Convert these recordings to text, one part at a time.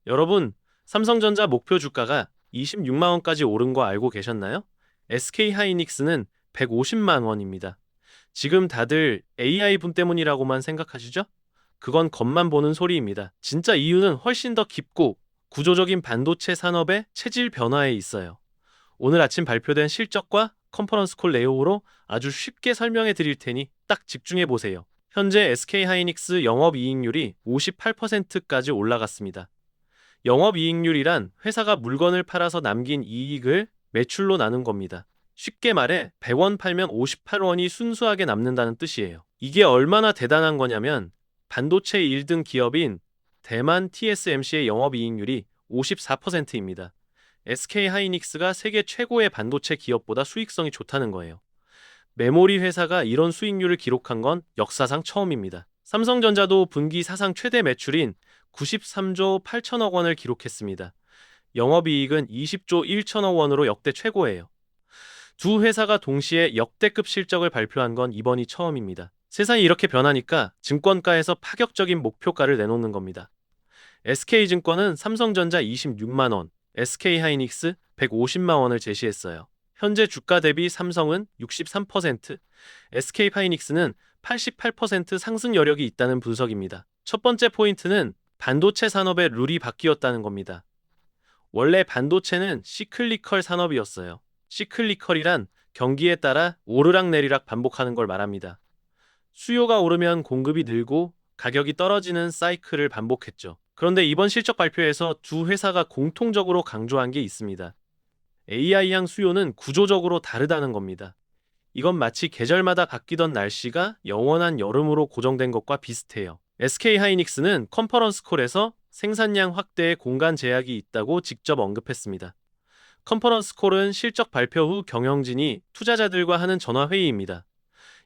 여러분, 삼성전자 목표 주가가 26만 원까지 오른 거 알고 계셨나요? SK하이닉스는 150만 원입니다. 지금 다들 AI 분 때문이라고만 생각하시죠? 그건 겉만 보는 소리입니다. 진짜 이유는 훨씬 더 깊고 구조적인 반도체 산업의 체질 변화에 있어요. 오늘 아침 발표된 실적과 컨퍼런스 콜 내용으로 아주 쉽게 설명해 드릴 테니 딱 집중해 보세요. 현재 SK하이닉스 영업이익률이 58%까지 올라갔습니다. 영업이익률이란 회사가 물건을 팔아서 남긴 이익을 매출로 나눈 겁니다. 쉽게 말해 100원 팔면 58원이 순수하게 남는다는 뜻이에요. 이게 얼마나 대단한 거냐면 반도체 1등 기업인 대만 TSMC의 영업이익률이 54%입니다. SK하이닉스가 세계 최고의 반도체 기업보다 수익성이 좋다는 거예요. 메모리 회사가 이런 수익률을 기록한 건 역사상 처음입니다. 삼성전자도 분기 사상 최대 매출인 93조 8천억 원을 기록했습니다. 영업이익은 20조 1천억 원으로 역대 최고예요. 두 회사가 동시에 역대급 실적을 발표한 건 이번이 처음입니다. 세상이 이렇게 변하니까 증권가에서 파격적인 목표가를 내놓는 겁니다. SK증권은 삼성전자 26만 원, SK하이닉스 150만 원을 제시했어요. 현재 주가 대비 삼성은 63%, SK하이닉스는 88% 상승 여력이 있다는 분석입니다. 첫 번째 포인트는 반도체 산업의 룰이 바뀌었다는 겁니다. 원래 반도체는 시클리컬 산업이었어요. 시클리컬이란 경기에 따라 오르락내리락 반복하는 걸 말합니다. 수요가 오르면 공급이 늘고 가격이 떨어지는 사이클을 반복했죠. 그런데 이번 실적 발표에서 두 회사가 공통적으로 강조한 게 있습니다. AI향 수요는 구조적으로 다르다는 겁니다. 이건 마치 계절마다 바뀌던 날씨가 영원한 여름으로 고정된 것과 비슷해요. SK하이닉스는 컨퍼런스 콜에서 생산량 확대에 공간 제약이 있다고 직접 언급했습니다. 컨퍼런스 콜은 실적 발표 후 경영진이 투자자들과 하는 전화회의입니다.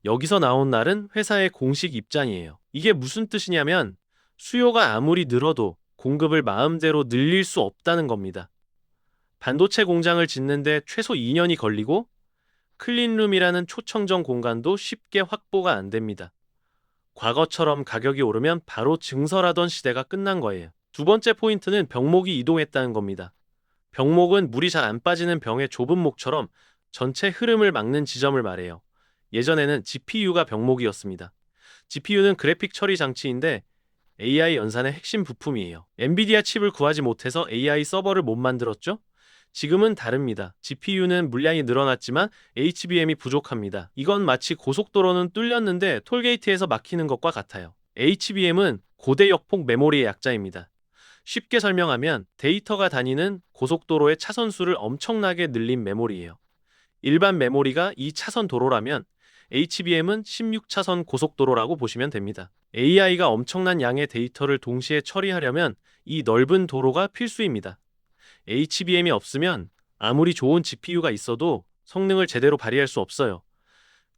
여기서 나온 날은 회사의 공식 입장이에요. 이게 무슨 뜻이냐면 수요가 아무리 늘어도 공급을 마음대로 늘릴 수 없다는 겁니다. 반도체 공장을 짓는데 최소 2년이 걸리고 클린룸이라는 초청정 공간도 쉽게 확보가 안 됩니다. 과거처럼 가격이 오르면 바로 증설하던 시대가 끝난 거예요. 두 번째 포인트는 병목이 이동했다는 겁니다. 병목은 물이 잘 안 빠지는 병의 좁은 목처럼 전체 흐름을 막는 지점을 말해요. 예전에는 GPU가 병목이었습니다. GPU는 그래픽 처리 장치인데 AI 연산의 핵심 부품이에요. 엔비디아 칩을 구하지 못해서 AI 서버를 못 만들었죠? 지금은 다릅니다. GPU는 물량이 늘어났지만 HBM이 부족합니다. 이건 마치 고속도로는 뚫렸는데 톨게이트에서 막히는 것과 같아요. HBM은 고대 역폭 메모리의 약자입니다. 쉽게 설명하면 데이터가 다니는 고속도로의 차선 수를 엄청나게 늘린 메모리예요. 일반 메모리가 2차선 도로라면 HBM은 16차선 고속도로라고 보시면 됩니다. AI가 엄청난 양의 데이터를 동시에 처리하려면 이 넓은 도로가 필수입니다. HBM이 없으면 아무리 좋은 GPU가 있어도 성능을 제대로 발휘할 수 없어요.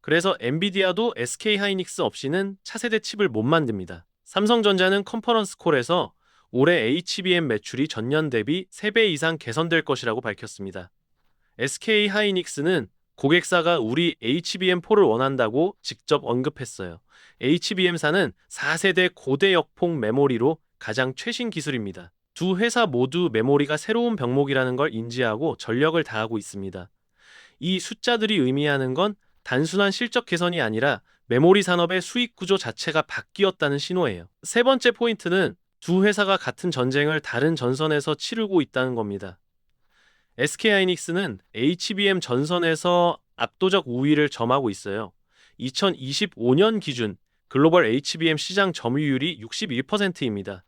그래서 엔비디아도 SK하이닉스 없이는 차세대 칩을 못 만듭니다. 삼성전자는 컨퍼런스 콜에서 올해 HBM 매출이 전년 대비 3배 이상 개선될 것이라고 밝혔습니다. SK하이닉스는 고객사가 우리 HBM4를 원한다고 직접 언급했어요. HBM사는 4세대 고대 역폭 메모리로 가장 최신 기술입니다. 두 회사 모두 메모리가 새로운 병목이라는 걸 인지하고 전력을 다하고 있습니다. 이 숫자들이 의미하는 건 단순한 실적 개선이 아니라 메모리 산업의 수익 구조 자체가 바뀌었다는 신호예요. 세 번째 포인트는 두 회사가 같은 전쟁을 다른 전선에서 치르고 있다는 겁니다. SK하이닉스는 HBM 전선에서 압도적 우위를 점하고 있어요. 2025년 기준 글로벌 HBM 시장 점유율이 61%입니다.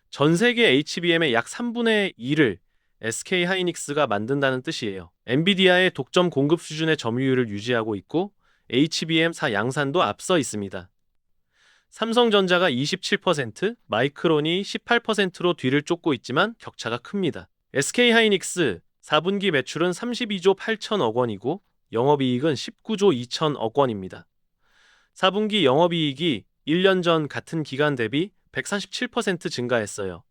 전 세계 HBM의 약 3분의 1을 SK하이닉스가 만든다는 뜻이에요. 엔비디아의 독점 공급 수준의 점유율을 유지하고 있고 HBM사 양산도 앞서 있습니다. 삼성전자가 27%, 마이크론이 18%로 뒤를 쫓고 있지만 격차가 큽니다. SK하이닉스 4분기 매출은 32조 8천억 원이고 영업이익은 19조 2천억 원입니다. 4분기 영업이익이 1년 전 같은 기간 대비 147% 증가했어요.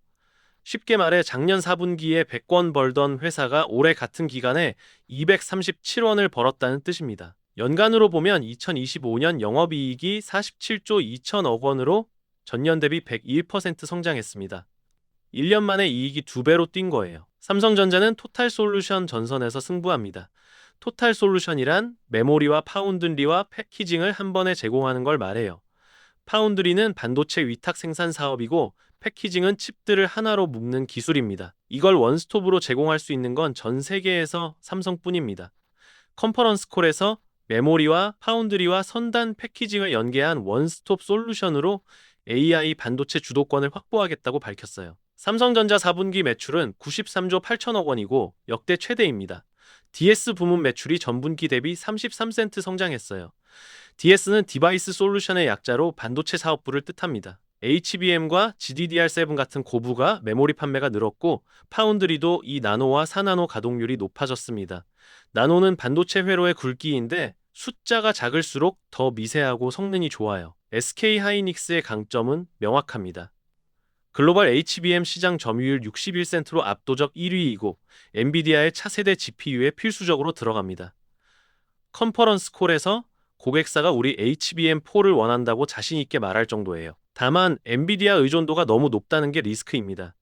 쉽게 말해 작년 4분기에 100원 벌던 회사가 올해 같은 기간에 237원을 벌었다는 뜻입니다. 연간으로 보면 2025년 영업이익이 47조 2천억 원으로 전년 대비 101% 성장했습니다. 1년 만에 이익이 2배로 뛴 거예요. 삼성전자는 토탈솔루션 전선에서 승부합니다. 토탈솔루션이란 메모리와 파운드리와 패키징을 한 번에 제공하는 걸 말해요. 파운드리는 반도체 위탁 생산 사업이고 패키징은 칩들을 하나로 묶는 기술입니다. 이걸 원스톱으로 제공할 수 있는 건 전 세계에서 삼성뿐입니다. 컨퍼런스 콜에서 메모리와 파운드리와 선단 패키징을 연계한 원스톱 솔루션으로 AI 반도체 주도권을 확보하겠다고 밝혔어요. 삼성전자 4분기 매출은 93조 8천억 원이고 역대 최대입니다. DS 부문 매출이 전분기 대비 33% 성장했어요. DS는 디바이스 솔루션의 약자로 반도체 사업부를 뜻합니다. HBM과 GDDR7 같은 고부가 메모리 판매가 늘었고 파운드리도 2나노와 4나노 가동률이 높아졌습니다. 나노는 반도체 회로의 굵기인데 숫자가 작을수록 더 미세하고 성능이 좋아요. SK하이닉스의 강점은 명확합니다. 글로벌 HBM 시장 점유율 61센트로 압도적 1위이고 엔비디아의 차세대 GPU에 필수적으로 들어갑니다. 컨퍼런스 콜에서 고객사가 우리 HBM4를 원한다고 자신 있게 말할 정도예요. 다만 엔비디아 의존도가 너무 높다는 게 리스크입니다.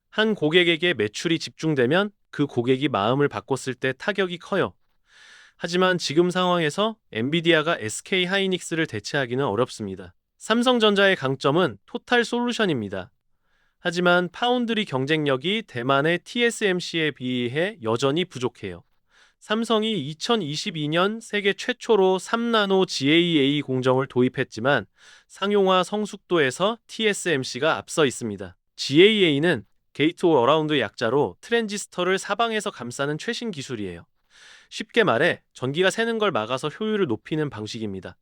한 고객에게 매출이 집중되면 그 고객이 마음을 바꿨을 때 타격이 커요. 하지만 지금 상황에서 엔비디아가 SK하이닉스를 대체하기는 어렵습니다. 삼성전자의 강점은 토탈 솔루션입니다. 하지만 파운드리 경쟁력이 대만의 TSMC에 비해 여전히 부족해요. 삼성이 2022년 세계 최초로 3나노 GAA 공정을 도입했지만 상용화 성숙도에서 TSMC가 앞서 있습니다. GAA는 게이트 어라운드 약자로 트랜지스터를 사방에서 감싸는 최신 기술이에요. 쉽게 말해 전기가 새는 걸 막아서 효율을 높이는 방식입니다.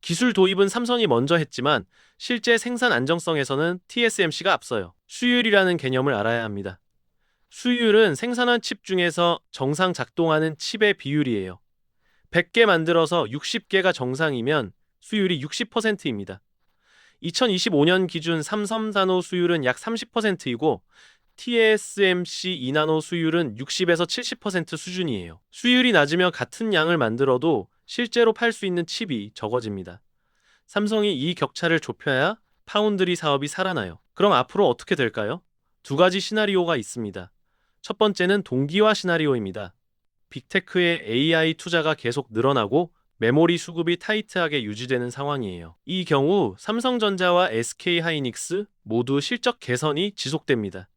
기술 도입은 삼성이 먼저 했지만 실제 생산 안정성에서는 TSMC가 앞서요. 수율이라는 개념을 알아야 합니다. 수율은 생산한 칩 중에서 정상 작동하는 칩의 비율이에요. 100개 만들어서 60개가 정상이면 수율이 60%입니다. 2025년 기준 삼성나노 수율은 약 30%이고 TSMC 2나노 수율은 60에서 70% 수준이에요. 수율이 낮으면 같은 양을 만들어도 실제로 팔 수 있는 칩이 적어집니다. 삼성이 이 격차를 좁혀야 파운드리 사업이 살아나요. 그럼 앞으로 어떻게 될까요? 두 가지 시나리오가 있습니다. 첫 번째는 동기화 시나리오입니다. 빅테크의 AI 투자가 계속 늘어나고 메모리 수급이 타이트하게 유지되는 상황이에요. 이 경우 삼성전자와 SK하이닉스 모두 실적 개선이 지속됩니다.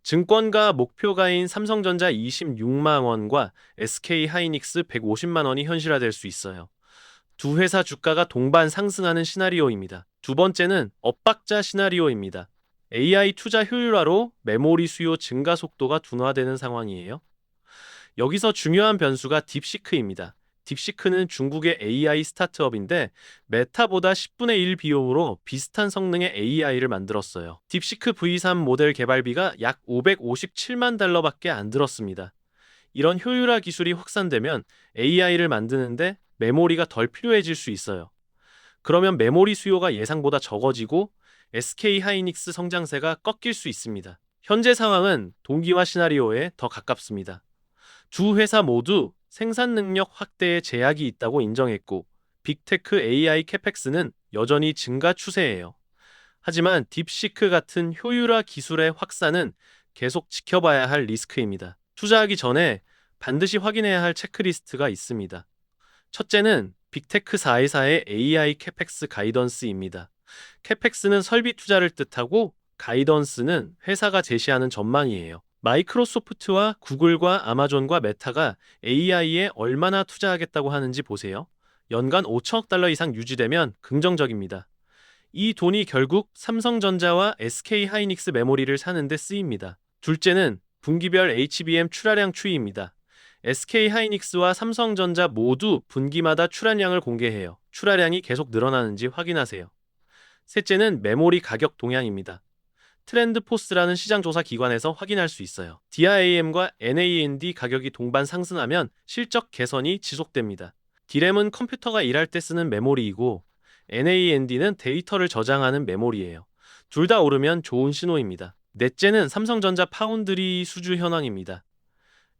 증권가 목표가인 삼성전자 26만 원과 SK하이닉스 150만 원이 현실화될 수 있어요. 두 회사 주가가 동반 상승하는 시나리오입니다. 두 번째는 엇박자 시나리오입니다. AI 투자 효율화로 메모리 수요 증가 속도가 둔화되는 상황이에요. 여기서 중요한 변수가 딥시크입니다. 딥시크는 중국의 AI 스타트업인데 메타보다 10분의 1 비용으로 비슷한 성능의 AI를 만들었어요. 딥시크 V3 모델 개발비가 약 557만 달러밖에 안 들었습니다. 이런 효율화 기술이 확산되면 AI를 만드는데 메모리가 덜 필요해질 수 있어요. 그러면 메모리 수요가 예상보다 적어지고 SK하이닉스 성장세가 꺾일 수 있습니다. 현재 상황은 동기화 시나리오에 더 가깝습니다. 두 회사 모두 생산 능력 확대에 제약이 있다고 인정했고 빅테크 AI 캐펙스는 여전히 증가 추세예요. 하지만 딥시크 같은 효율화 기술의 확산은 계속 지켜봐야 할 리스크입니다. 투자하기 전에 반드시 확인해야 할 체크리스트가 있습니다. 첫째는 빅테크 4회사의 AI 캐펙스 가이던스입니다. 캐펙스는 설비 투자를 뜻하고 가이던스는 회사가 제시하는 전망이에요. 마이크로소프트와 구글과 아마존과 메타가 AI에 얼마나 투자하겠다고 하는지 보세요. 연간 5천억 달러 이상 유지되면 긍정적입니다. 이 돈이 결국 삼성전자와 SK하이닉스 메모리를 사는 데 쓰입니다. 둘째는 분기별 HBM 출하량 추이입니다. SK하이닉스와 삼성전자 모두 분기마다 출하량을 공개해요. 출하량이 계속 늘어나는지 확인하세요. 셋째는 메모리 가격 동향입니다. 트렌드포스라는 시장조사 기관에서 확인할 수 있어요. DRAM과 NAND 가격이 동반 상승하면 실적 개선이 지속됩니다. D램은 컴퓨터가 일할 때 쓰는 메모리이고 NAND는 데이터를 저장하는 메모리예요. 둘 다 오르면 좋은 신호입니다. 넷째는 삼성전자 파운드리 수주 현황입니다.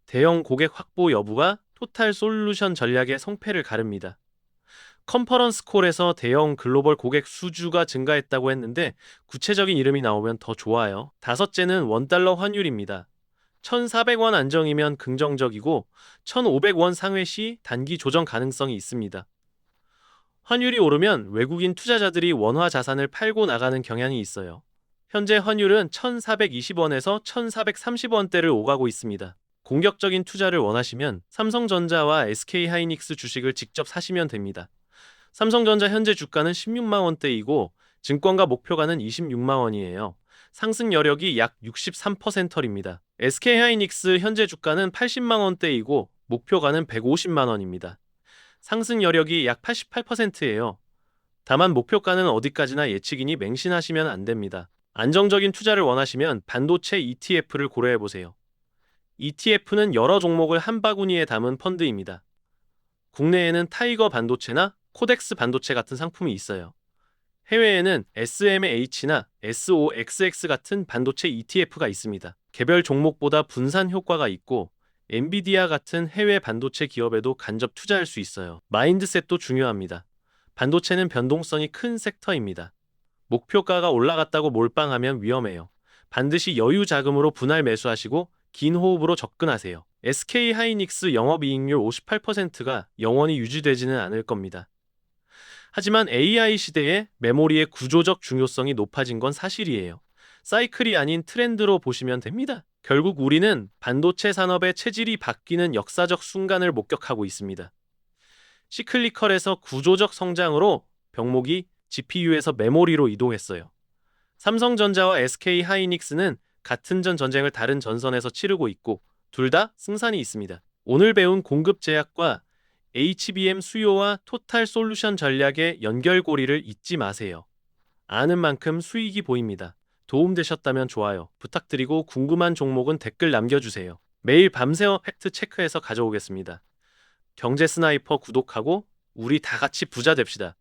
대형 고객 확보 여부가 토탈 솔루션 전략의 성패를 가릅니다. 컨퍼런스 콜에서 대형 글로벌 고객 수주가 증가했다고 했는데 구체적인 이름이 나오면 더 좋아요. 다섯째는 원달러 환율입니다. 1,400원 안정이면 긍정적이고 1,500원 상회 시 단기 조정 가능성이 있습니다. 환율이 오르면 외국인 투자자들이 원화 자산을 팔고 나가는 경향이 있어요. 현재 환율은 1,420원에서 1,430원대를 오가고 있습니다. 공격적인 투자를 원하시면 삼성전자와 SK하이닉스 주식을 직접 사시면 됩니다. 삼성전자 현재 주가는 16만 원대이고 증권가 목표가는 26만 원이에요. 상승 여력이 약 63%입니다. SK하이닉스 현재 주가는 80만 원대이고 목표가는 150만 원입니다. 상승 여력이 약 88%예요. 다만 목표가는 어디까지나 예측이니 맹신하시면 안 됩니다. 안정적인 투자를 원하시면 반도체 ETF를 고려해보세요. ETF는 여러 종목을 한 바구니에 담은 펀드입니다. 국내에는 타이거 반도체나 코덱스 반도체 같은 상품이 있어요. 해외에는 SMH나 SOXX 같은 반도체 ETF가 있습니다. 개별 종목보다 분산 효과가 있고 엔비디아 같은 해외 반도체 기업에도 간접 투자할 수 있어요. 마인드셋도 중요합니다. 반도체는 변동성이 큰 섹터입니다. 목표가가 올라갔다고 몰빵하면 위험해요. 반드시 여유 자금으로 분할 매수하시고 긴 호흡으로 접근하세요. SK하이닉스 영업이익률 58%가 영원히 유지되지는 않을 겁니다. 하지만 AI 시대에 메모리의 구조적 중요성이 높아진 건 사실이에요. 사이클이 아닌 트렌드로 보시면 됩니다. 결국 우리는 반도체 산업의 체질이 바뀌는 역사적 순간을 목격하고 있습니다. 시클리컬에서 구조적 성장으로 병목이 GPU에서 메모리로 이동했어요. 삼성전자와 SK하이닉스는 같은 전쟁을 다른 전선에서 치르고 있고 둘 다 승산이 있습니다. 오늘 배운 공급 제약과 HBM 수요와 토탈 솔루션 전략의 연결고리를 잊지 마세요. 아는 만큼 수익이 보입니다. 도움되셨다면 좋아요 부탁드리고 궁금한 종목은 댓글 남겨주세요. 매일 밤새워 팩트 체크해서 가져오겠습니다. 경제 스나이퍼 구독하고 우리 다 같이 부자 됩시다.